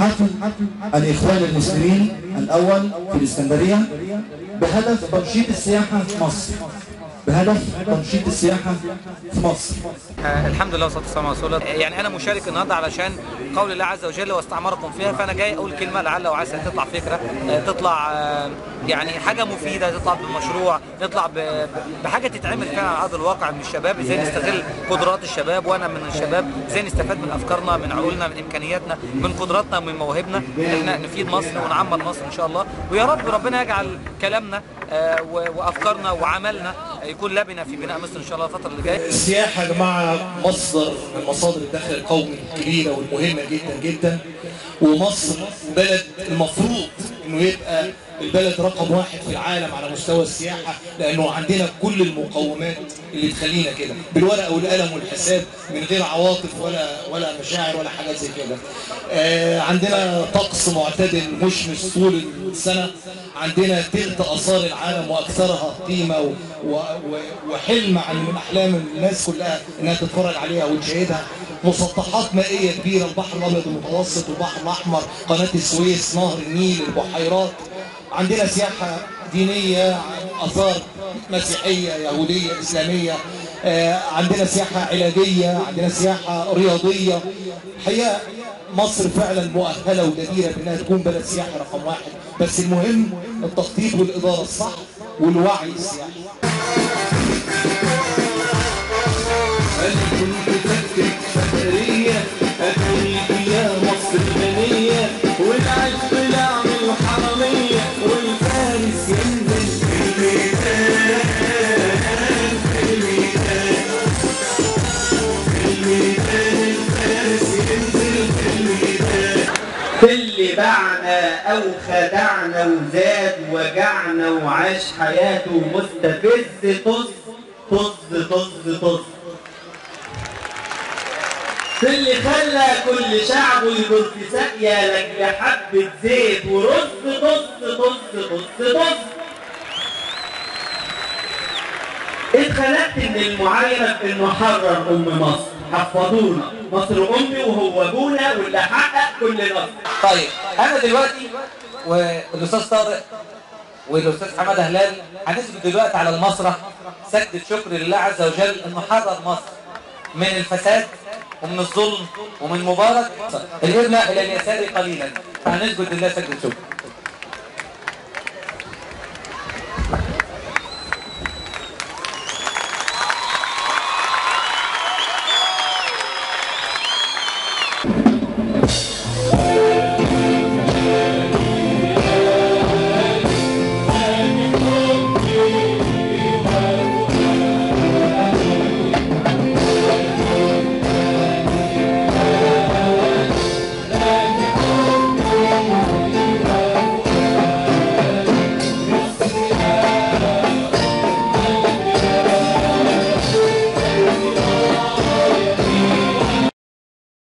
حفل الإخوان المسلمين الأول في الإسكندرية بهدف تنشيط السياحة في مصر. في مصر. الحمد لله والصلاه والسلام على رسول الله. يعني انا مشارك النهارده علشان قول الله عز وجل واستعمركم فيها، فانا جاي اقول كلمه لعل وعسى تطلع فكره، تطلع يعني حاجه مفيده، تطلع بمشروع، نطلع بحاجه تتعمل فعلا على ارض الواقع من الشباب، ازاي نستغل قدرات الشباب، وانا من الشباب، ازاي نستفاد من افكارنا، من عقولنا، من امكانياتنا، من قدراتنا، من مواهبنا، ان احنا نفيد مصر ونعمر مصر ان شاء الله. ويا رب ربنا يجعل كلامنا وافكارنا وعملنا يكون لبنه في بناء مصر ان شاء الله الفتره اللي جايه. السياحه يا جماعه مصدر من مصادر الدخل القومي الكبيره والمهمه جدا جدا، ومصر بلد المفروض انه يبقى البلد رقم واحد في العالم على مستوى السياحه، لانه عندنا كل المقومات اللي تخلينا كده بالورقه والقلم والحساب، من غير عواطف ولا مشاعر ولا حاجات زي كده. عندنا طقس معتدل مشمس طول السنه، عندنا تلت اثار العالم واكثرها قيمه وحلم من احلام الناس كلها انها تتفرج عليها وتشاهدها. مسطحات مائيه كبيره، البحر الابيض المتوسط والبحر الاحمر، قناه السويس، نهر النيل، البحيرات. عندنا سياحه دينيه، اثار مسيحيه، يهوديه، اسلاميه. عندنا سياحه علاجيه، عندنا سياحه رياضيه. الحقيقه مصر فعلا مؤهله وجديره بانها تكون بلد سياحي رقم واحد، بس المهم التخطيط والاداره الصح والوعي السياحي. أتريك يا مصر غنية، والعز طلع من الحرمية، والفارس ينزل في الميدان، الفارس ينزل في الميدان. اللي باعنا أو خدعنا وزاد وجعنا وعاش حياته مستفز، طز اللي خلى كل شعبه يدور في ساقية لاجل حبة زيت ورز، طز. اتخلقت من المعايرة انه حرر ام مصر، حفظونا مصر امي وهو ابونا واللي حقق كل نصر. طيب انا دلوقتي والاستاذ طارق والاستاذ حماده هلال هنثبت دلوقتي على المسرح سجدة شكر لله عز وجل انه حرر مصر من الفساد ومن الظلم ومن مبارك الإبناء إلى اليسار قليلا، فهنسجد لله سجدة شكر.